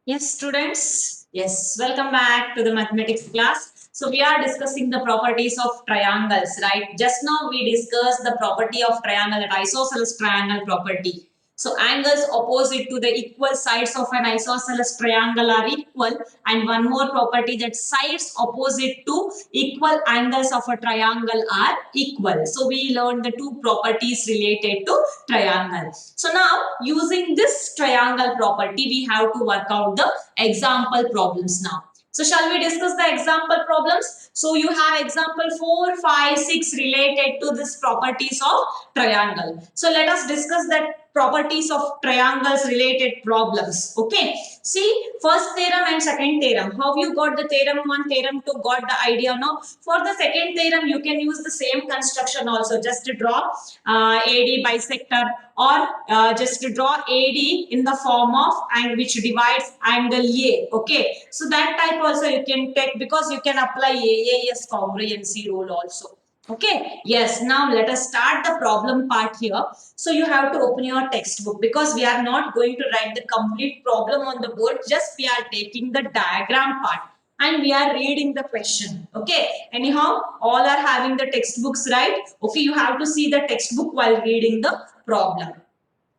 Yes, students. Yes, welcome back to the mathematics class. So we are discussing the properties of triangles, right? Just now we discussed the property of triangle, that isosceles triangle property. So angles opposite to the equal sides of an isosceles triangle are equal, and one more property, that sides opposite to equal angles of a triangle are equal. So we learned the two properties related to triangle. So now using this triangle property, we have to work out the example problems now. So shall we discuss the example problems? So you have example 4, 5, 6 related to this properties of triangle. So let us discuss that properties of triangles related problems. Okay. See, first theorem and second theorem. How you got the theorem 1, theorem 2, got the idea now. For the second theorem, you can use the same construction also. Just to draw AD bisector, or just to draw AD in the form of and which divides angle A. Okay. So that type also you can take, because you can apply AAS congruency rule also. Okay. Yes. Now let us start the problem part here. So you have to open your textbook, because we are not going to write the complete problem on the board. Just we are taking the diagram part and we are reading the question. Okay. Anyhow, all are having the textbooks, right? Okay. You have to see the textbook while reading the problem.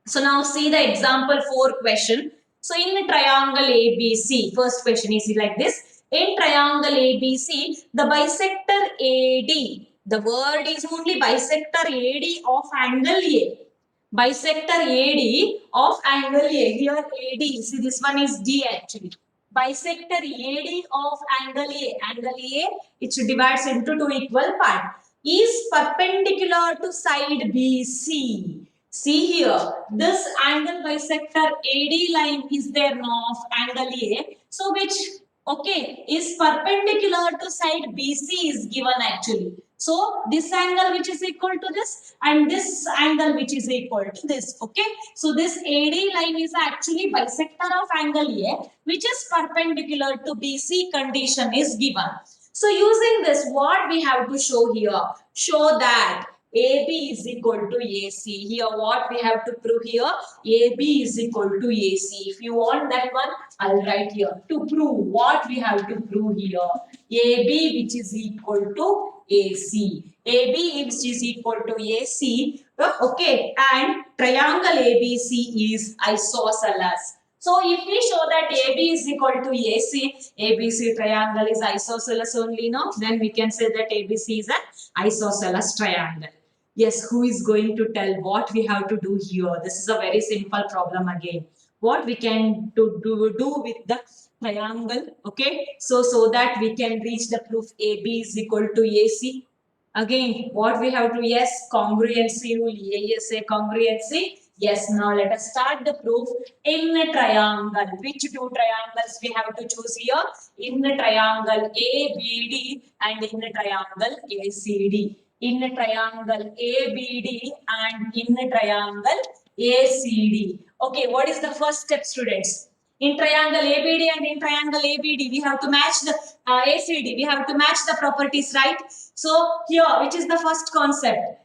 So now see the example 4 question. So in the triangle ABC, first question is like this. In triangle ABC, the bisector AD, the word is only bisector AD of angle A. Bisector AD of angle A. Here AD, see this one is D actually. Bisector AD of angle A. Angle A, it divides into two equal parts, is perpendicular to side BC. See here, this angle bisector AD line is there now of angle A. So which, okay, is perpendicular to side BC is given actually. So this angle which is equal to this, and this angle which is equal to this. Okay. So this AD line is actually bisector of angle A, which is perpendicular to BC condition is given. So using this, what we have to show here? Show that AB is equal to AC. Here what we have to prove here? AB is equal to AC. If you want that one, I'll write here. To prove what we have to prove here? AB which is equal to AC. AB which is equal to AC. Okay. And triangle ABC is isosceles. So if we show that AB is equal to AC, ABC triangle is isosceles only, no? Then we can say that ABC is an isosceles triangle. Yes, who is going to tell what we have to do here? This is a very simple problem again. What we can do with the triangle, okay? So that we can reach the proof AB is equal to AC. Again, what we have to, yes, congruency rule, ASA congruency. Yes, now let us start the proof in a triangle. Which two triangles we have to choose here? In the triangle ABD and in the triangle ACD. In the triangle ABD and in the triangle ACD. Okay, what is the first step, students? In triangle ABD and in triangle ABD, we have to match the ACD. We have to match the properties, right? So here, which is the first concept?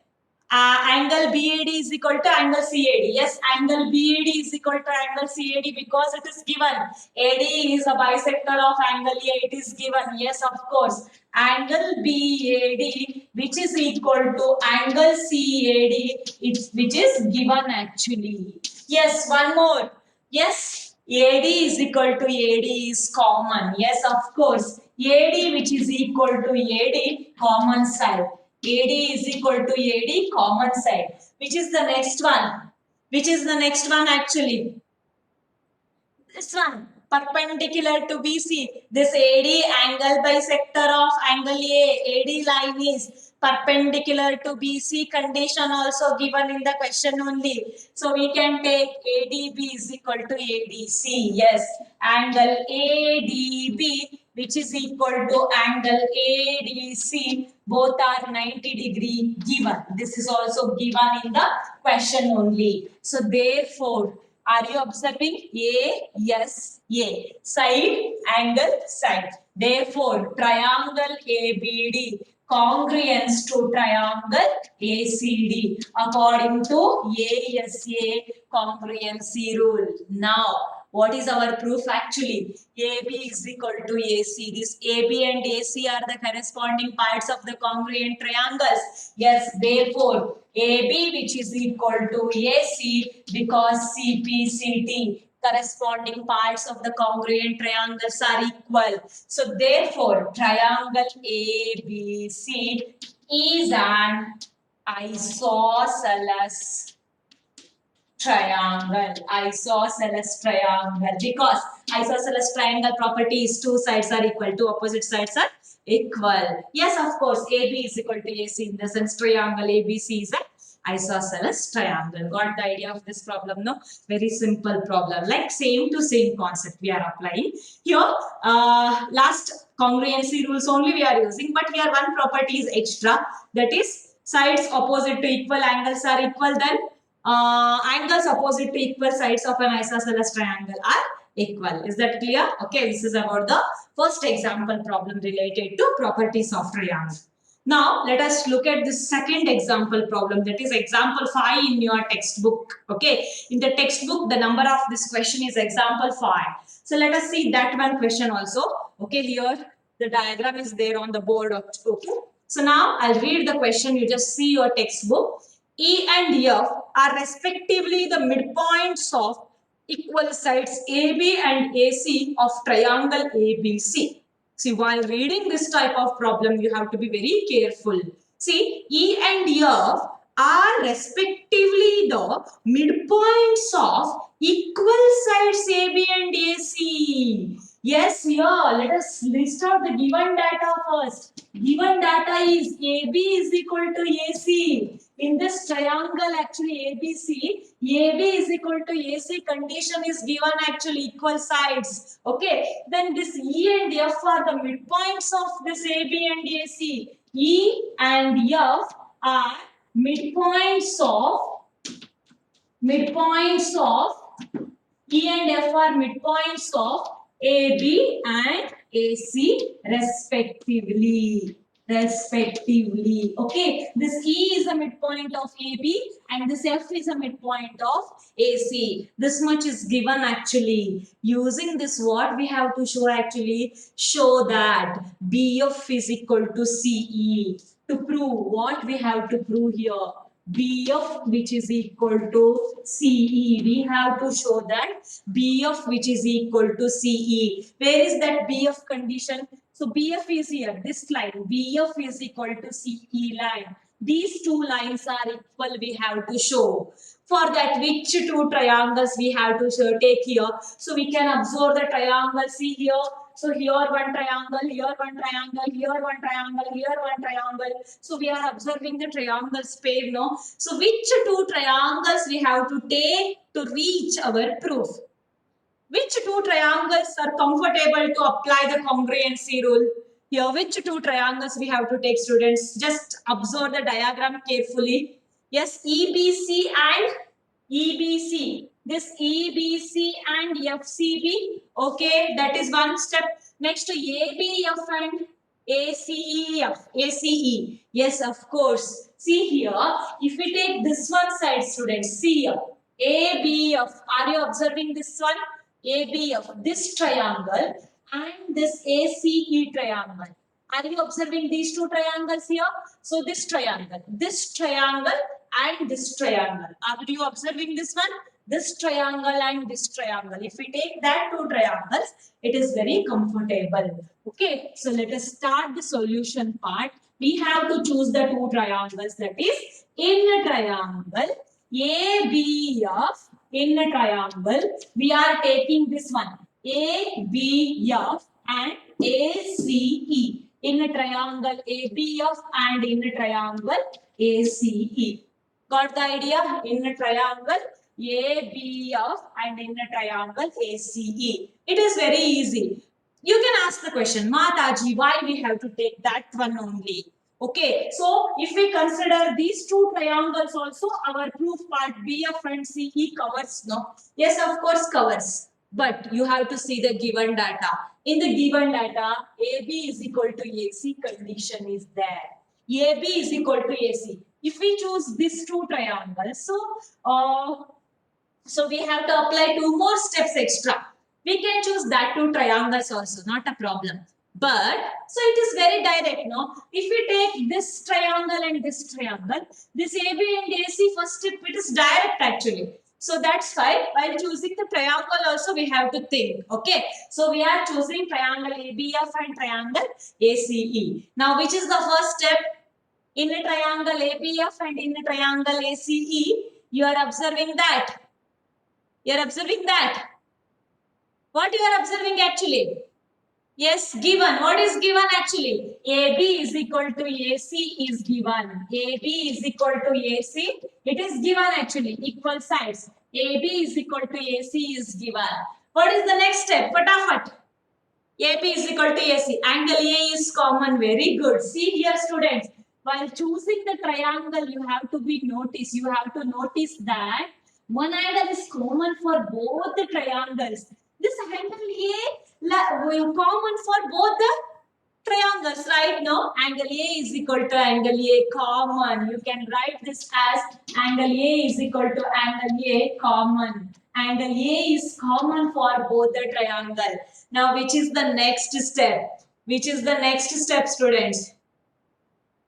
Angle BAD is equal to angle CAD. Yes, angle BAD is equal to angle CAD because it is given. AD is a bisector of angle A. It is given. Yes, of course. Angle BAD, which is equal to angle CAD, which is given actually. Yes, one more. Yes, AD is equal to AD is common. Yes, of course. AD which is equal to AD, common side. AD is equal to AD, common side. Which is the next one? Which is the next one actually? This one, perpendicular to BC. This AD angle bisector of angle A, AD line is perpendicular to BC condition also given in the question only. So we can take ADB is equal to ADC. Yes, angle ADB which is equal to angle ADC, both are 90-degree given. This is also given in the question only. So therefore, are you observing? A, yes, A. Side, angle, side. Therefore, triangle ABD congruence to triangle ACD according to ASA congruency rule. Now, What is our proof actually? AB is equal to AC. This AB and AC are the corresponding parts of the congruent triangles. Yes, therefore, AB which is equal to AC because CPCT corresponding parts of the congruent triangles are equal. So therefore, triangle ABC is an isosceles triangle because isosceles triangle property is two sides are equal, two opposite sides are equal. Yes, of course, AB is equal to AC in the sense triangle ABC is an isosceles triangle. Got the idea of this problem? No, very simple problem, like same to same concept we are applying here. Last congruency rules only we are using, but here one property is extra, that is sides opposite to equal angles are equal, then angles opposite to equal sides of an isosceles triangle are equal. Is that clear? Okay, this is about the first example problem related to properties of triangle. Now, let us look at the second example problem, that is example 5 in your textbook. Okay, in the textbook, the number of this question is example 5. So, let us see that one question also. Okay, here the diagram is there on the board. Okay, so now I'll read the question. You just see your textbook. E and F are respectively the midpoints of equal sides AB and AC of triangle ABC. See, while reading this type of problem, you have to be very careful. See, E and F are respectively the midpoints of equal sides AB and AC. Yes, here, let us list out the given data first. Given data is AB is equal to AC. In this triangle, actually ABC, AB is equal to AC condition is given actually equal sides. Okay, then this E and F are the midpoints of this AB and AC. E and F are midpoints of E and F are midpoints of AB and AC respectively. Okay, this E is a midpoint of AB and this F is a midpoint of AC. This much is given actually. Using this, what we have to show actually? Show that BF is equal to CE. To prove, what we have to prove here? BF which is equal to CE. We have to show that BF which is equal to CE. Where is that BF condition? So BF is here, this line. BF is equal to CE line. These two lines are equal, we have to show. For that, which two triangles we have to take here? So we can observe the triangle. See here. So here one triangle, here one triangle, here one triangle, here one triangle. So we are observing the triangles pair, no? So which two triangles we have to take to reach our proof? Which two triangles are comfortable to apply the congruency rule? Here, which two triangles we have to take, students? Just observe the diagram carefully. Yes, EBC and EBC. This EBC and FCB. Okay, that is one step. Next, ABF and ACE. Yes, of course. See here, if we take this one side, students, see here. ABF. Are you observing this one? ABF, this triangle and this ACE triangle. Are you observing these two triangles here? So this triangle and this triangle. Are you observing this one? This triangle and this triangle. If we take that two triangles, it is very comfortable. Okay, so let us start the solution part. We have to choose the two triangles, that is in a triangle ABF. In a triangle, we are taking this one, ABF and ACE. In a triangle ABF and in a triangle ACE. Got the idea? In a triangle ABF and in a triangle ACE. It is very easy. You can ask the question, Mataji, why we have to take that one only? Okay, so if we consider these two triangles also, our proof part BF and CE covers, no? Yes, of course covers. But you have to see the given data. In the given data, AB is equal to AC condition is there. AB is equal to AC. If we choose these two triangles, so So we have to apply two more steps extra. We can choose that two triangles also, not a problem. But so it is very direct, no? If we take this triangle and this triangle, this AB and AC first step, it is direct actually. So that's why while choosing the triangle also we have to think. Okay. So we are choosing triangle ABF and triangle ACE. Now which is the first step? In a triangle ABF and in a triangle ACE, you are observing that. You are observing that. What you are observing actually? Yes, given. What is given actually? AB is equal to AC is given. AB is equal to AC. It is given actually. Equal sides. AB is equal to AC is given. What is the next step? Fatafat. AP is equal to AC. Angle A is common. Very good. See here, students. While choosing the triangle, you have to be noticed. You have to notice that one angle is common for both the triangles. This angle A will common for both the triangles, right? Now, angle A is equal to angle A common. You can write this as angle A is equal to angle A common. Angle A is common for both the triangle. Now, which is the next step? Which is the next step, students?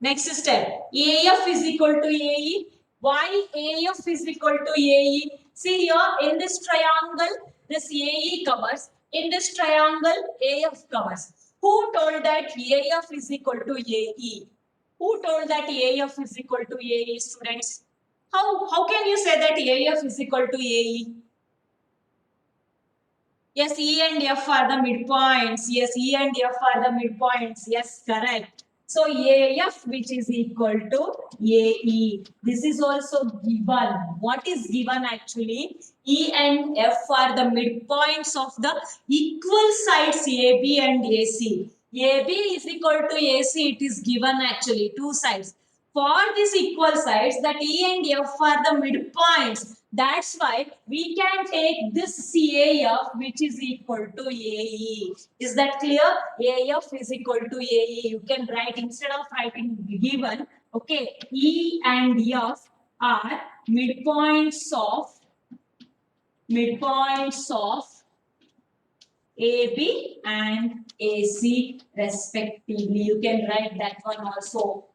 Next step. AF is equal to AE. Why AF is equal to AE? See here, in this triangle, this AE covers. In this triangle, AF covers. Who told that AF is equal to AE? Who told that AF is equal to AE, students? How can you say that AF is equal to AE? Yes, E and F are the midpoints. Yes, E and F are the midpoints. Yes, correct. So AF which is equal to AE. This is also given. What is given actually? E and F are the midpoints of the equal sides AB and AC. AB is equal to AC. It is given actually two sides. For these equal sides, that E and F are the midpoints. That's why we can take this CAF which is equal to AE. Is that clear? AF is equal to AE. You can write instead of writing given. Okay, E and F are midpoints of AB and AC respectively. You can write that one also.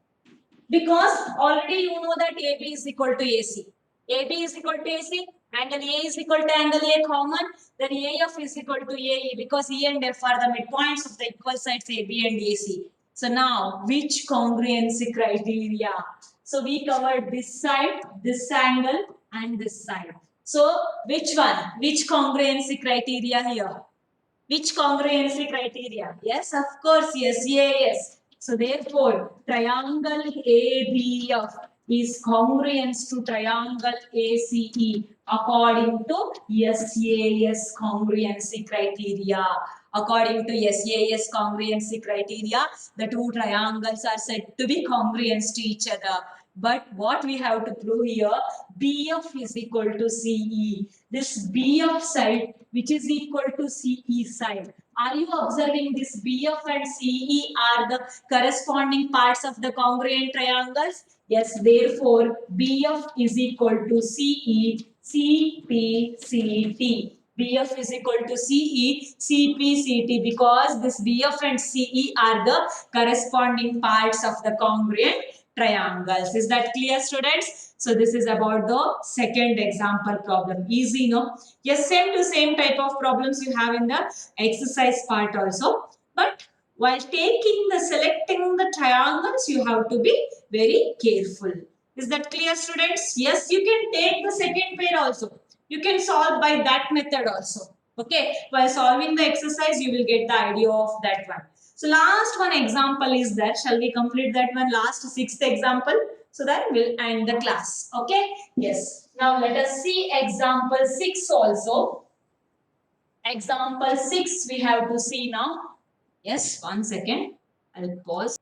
Because already you know that AB is equal to AC. AB is equal to AC, angle A is equal to angle A common, then AF is equal to AE because E and F are the midpoints of the equal sides AB and AC. So now, which congruency criteria? So we covered this side, this angle and this side. So which one? Which congruency criteria here? Which congruency criteria? Yes, of course, yes, yes. So therefore, triangle ABF is congruent to triangle ACE according to SAS congruency criteria. According to SAS congruency criteria, the two triangles are said to be congruent to each other. But what we have to prove here, BF is equal to CE. This BF side which is equal to CE side. Are you observing this BF and CE are the corresponding parts of the congruent triangles? Yes, therefore BF is equal to CE, CPCT. BF is equal to CE, CPCT because this BF and CE are the corresponding parts of the congruent triangles. Is that clear, students? So this is about the second example problem. Easy, no? Yes, same to same type of problems you have in the exercise part also. But while selecting the triangles, you have to be very careful. Is that clear, students? Yes, you can take the second pair also. You can solve by that method also. Okay, while solving the exercise, you will get the idea of that one. So last one example is that. Shall we complete that one? Last sixth example. So that we'll end the class. Okay. Yes. Now let us see example 6 also. Example 6 we have to see now. Yes. 1 second. I'll pause.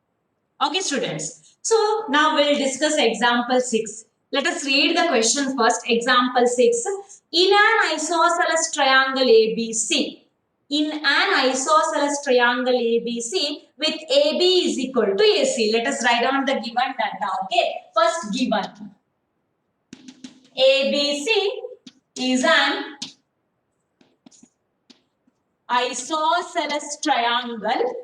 Okay, students. So now we'll discuss example 6. Let us read the question first. Example 6. In an isosceles triangle ABC. In an isosceles triangle ABC with AB is equal to AC. Let us write down the given data. Okay. First given. ABC is an isosceles triangle.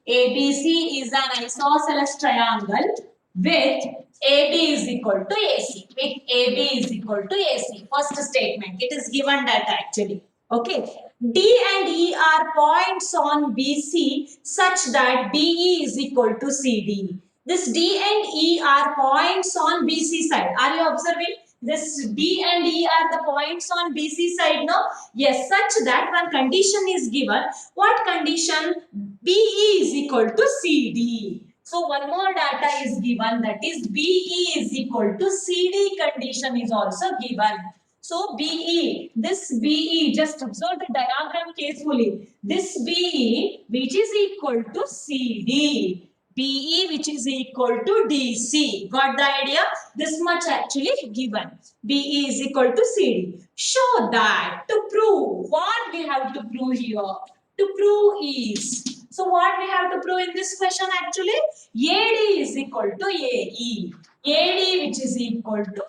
ABC is an isosceles triangle with AB is equal to AC. With AB is equal to AC. First statement. It is given that actually. Okay. D and E are points on BC such that BE is equal to CD. This D and E are points on BC side. Are you observing? This D and E are the points on BC side, no? Yes, such that one condition is given. What condition? BE is equal to CD. So one more data is given, that is BE is equal to CD condition is also given. So BE, this BE, just observe the diagram carefully. This BE which is equal to CD. BE which is equal to DC. Got the idea? This much actually given. BE is equal to CD. Show that. To prove, what we have to prove here? To prove is, so what we have to prove in this question actually? AD is equal to AE. AD which is equal to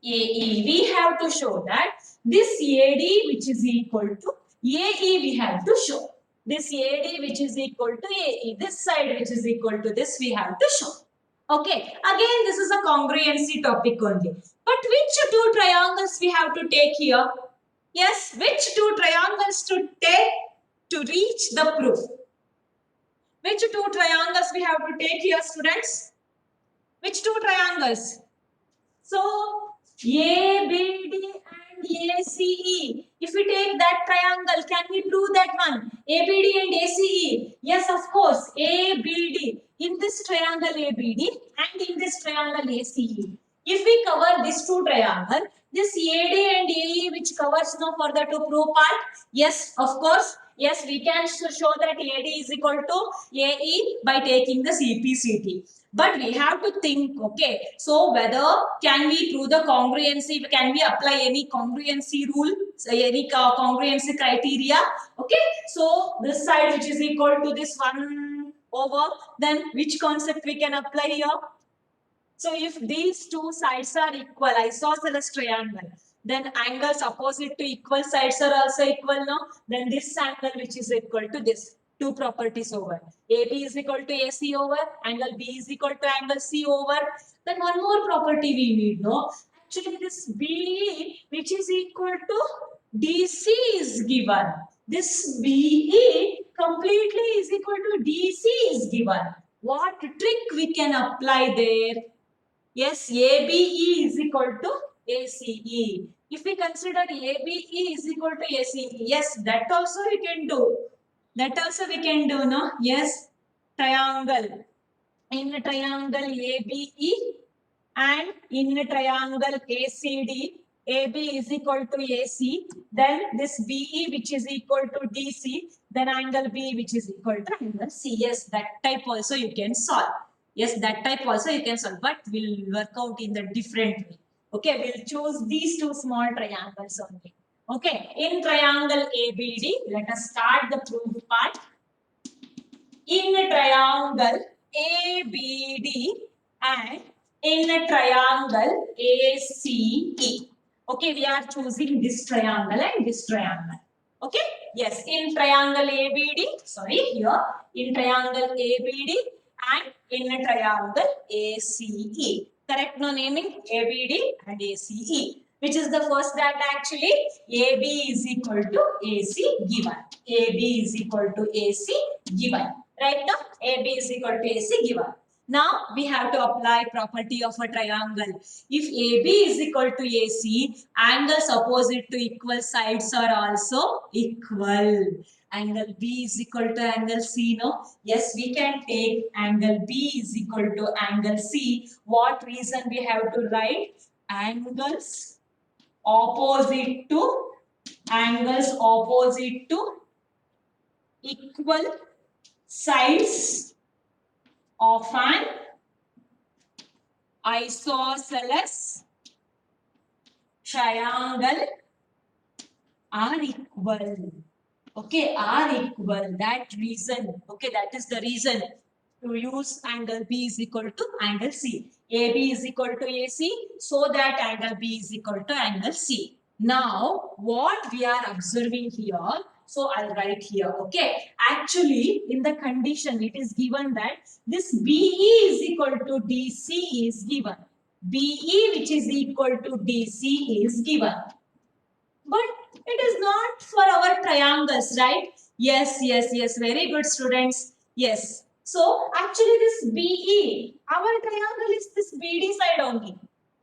AE. We have to show that this AD which is equal to AE we have to show. This AD which is equal to AE. This side which is equal to this we have to show. Okay. Again this is a congruency topic only. But which two triangles we have to take here? Yes, which two triangles to take to reach the proof? Which two triangles we have to take here, students? Which two triangles? So, ABD and ACE. If we take that triangle, can we prove that one? ABD and ACE. Yes, of course. ABD. In this triangle ABD and in this triangle ACE. If we cover these two triangles, this AD and AE which covers no further to prove part. Yes, of course. Yes, we can show that AD is equal to AE by taking the CPCT. But we have to think, okay, so whether can we prove the congruency, can we apply any congruency rule, any congruency criteria? Okay, so this side which is equal to this one over, then which concept we can apply here? So if these two sides are equal, isosceles triangle, then angles opposite to equal sides are also equal, no? Then this angle which is equal to this, two properties over. AB is equal to AC over, angle B is equal to angle C over. Then one more property we need, no? Actually this BE which is equal to DC is given. This BE completely is equal to DC is given. What trick we can apply there? Yes, ABE is equal to ACE. If we consider ABE is equal to ACE, yes, that also we can do. That also we can do, no? Yes, triangle. In triangle ABE and in triangle ACD, AB is equal to AC, then this BE which is equal to DC, then angle B which is equal to angle C. Yes, that type also you can solve. Yes, that type also you can solve, but we'll work out in the different way. Okay, we'll choose these two small triangles only. Okay, in triangle ABD, let us start the proof part. In a triangle ABD and in a triangle ACE. Okay, we are choosing this triangle and this triangle. Okay, yes, in triangle ABD, sorry, here, in triangle ABD and in a triangle ACE. Correct, no naming ABD and ACE. Which is the first data actually? AB is equal to AC given. AB is equal to AC given. Right now, AB is equal to AC given. Now, we have to apply property of a triangle. If AB is equal to AC, angles opposite to equal sides are also equal. Angle B is equal to angle C, no? Yes, we can take angle B is equal to angle C. What reason we have to write? Angles opposite to equal sides of an isosceles triangle are equal. Okay, are equal. That reason. Okay, that is the reason. to use angle B is equal to angle C. AB is equal to AC, so that angle B is equal to angle C. Now, what we are observing here, so I'll write here, okay? Actually, in the condition, it is given that this BE is equal to DC is given. BE which is equal to DC is given. But it is not for our triangles, right? Yes. Very good, students. Yes. So actually, this BE, our triangle is this BD side only.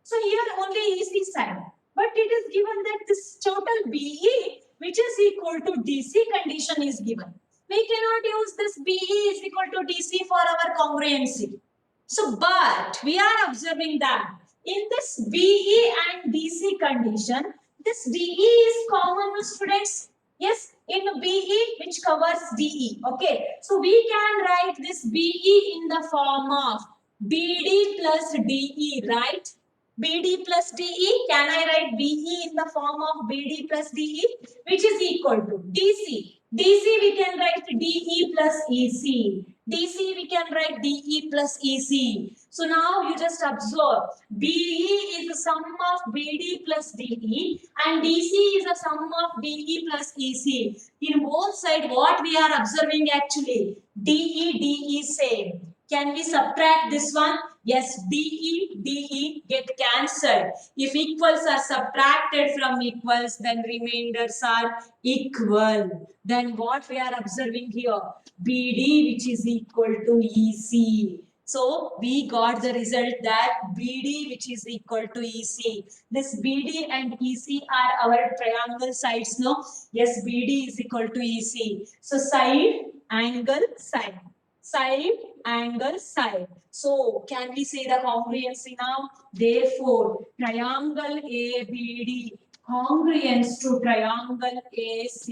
So here only EC side. But it is given that this total BE, which is equal to DC condition, is given. We cannot use this BE is equal to DC for our congruency. So, but we are observing that in this BE and DC condition, this DE is common, students. Yes, in BE which covers DE. Okay, so we can write this BE in the form of BD plus DE, right? BD plus DE, can I write BE in the form of BD plus DE, which is equal to DC. DC we can write DE plus EC. DC we can write DE plus EC. So now you just observe BE is the sum of BD plus DE and DC is the sum of DE plus EC. In both sides what we are observing actually DE same. Can we subtract this one? Yes, DE get cancelled. If equals are subtracted from equals, then remainders are equal. Then what we are observing here? BD which is equal to EC. So we got the result that BD which is equal to EC. This BD and EC are our triangle sides, no? Yes, BD is equal to EC. So side, angle, side. Side, angle, side. So can we say the congruency now? Therefore, triangle ABD congruence to triangle ACE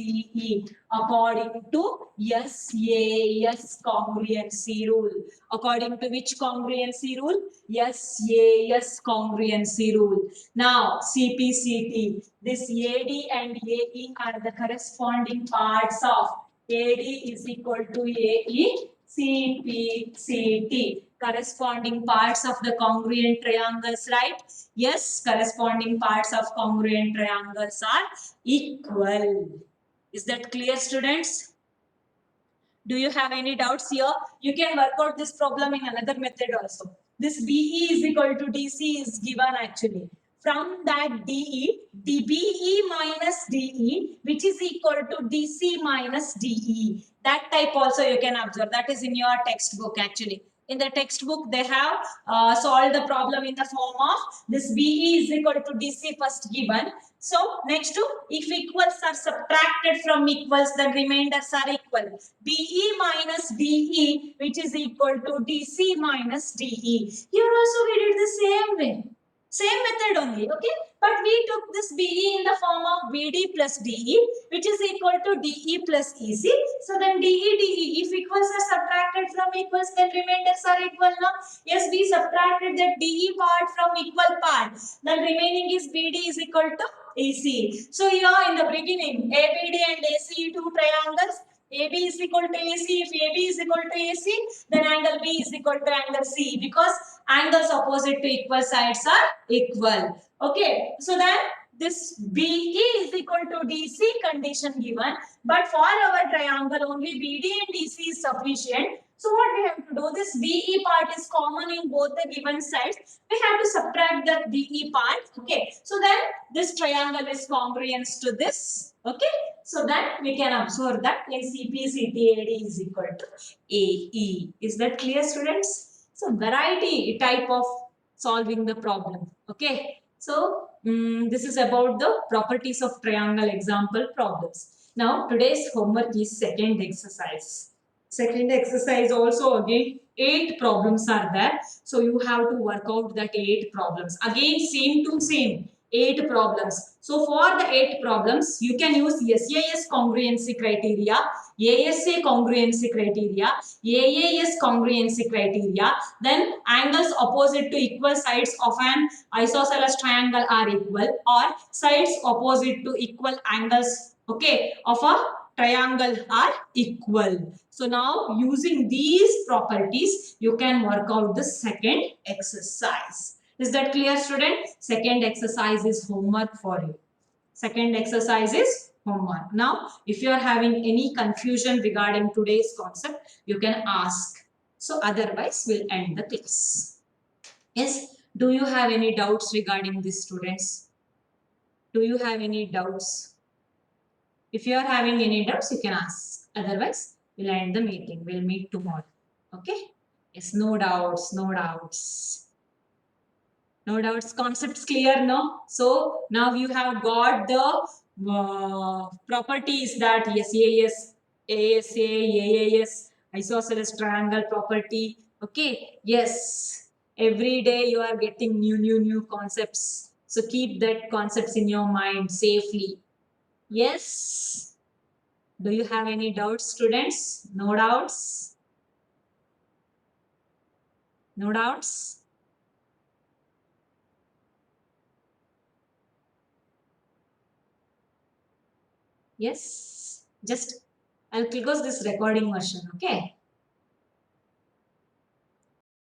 according to SAS congruency rule. According to which congruency rule? SAS congruency rule. Now, CPCT. This AD and AE are the corresponding parts of AD is equal to AE. CPCT, corresponding parts of the congruent triangles, right? Yes, corresponding parts of congruent triangles are equal. Is that clear, students? Do you have any doubts here? You can work out this problem in another method also. This BE is equal to DC is given actually. From that DE, BE minus DE, which is equal to DC minus DE. That type also you can observe. That is in your textbook actually. In the textbook, they have solved the problem in the form of this BE is equal to DC first given. So next to if equals are subtracted from equals, then remainders are equal. BE minus DE, which is equal to DC minus DE. Here also we did the same way. Same method only, okay? But we took this BE in the form of BD plus DE, which is equal to DE plus EC. So then DE, if equals are subtracted from equals, then remainders are equal now. Yes, we subtracted the DE part from equal part. Then remaining is BD is equal to AC. So here in the beginning, ABD and AC two triangles. AB is equal to AC. If AB is equal to AC, then angle B is equal to angle C because angles opposite to equal sides are equal. Okay, so then this BE is equal to DC condition given, but for our triangle only BD and DC is sufficient. So what we have to do, this BE part is common in both the given sides. We have to subtract the BE part. Okay, so then this triangle is congruent to this. Okay, so that we can observe that in CPCTAD is equal to AE. Is that clear, students? So variety type of solving the problem. Okay, so this is about the properties of triangle example problems. Now today's homework is second exercise. Second exercise also again 8 problems are there. So you have to work out that 8 problems. Again same to same 8 problems. So for the 8 problems you can use SAS congruency criteria, ASA congruency criteria, AAS congruency criteria. Then angles opposite to equal sides of an isosceles triangle are equal, or sides opposite to equal angles, okay, of a triangle are equal. So now using these properties, you can work out the second exercise. Is that clear, student? Second exercise is homework for you. Second exercise is homework. Now, if you are having any confusion regarding today's concept, you can ask. So otherwise, we'll end the class. Yes, do you have any doubts regarding this, students? Do you have any doubts? If you are having any doubts, you can ask. Otherwise, we'll end the meeting. We'll meet tomorrow. Okay? Yes, no doubts, no doubts. No doubts. Concepts clear, no? So now you have got the properties that SAS, ASA, AAS, isosceles triangle property. Okay? Yes. Every day you are getting new concepts. So keep that concepts in your mind safely. Yes. Do you have any doubts, students? No doubts? No doubts? Yes. Just I'll close this recording version. Okay.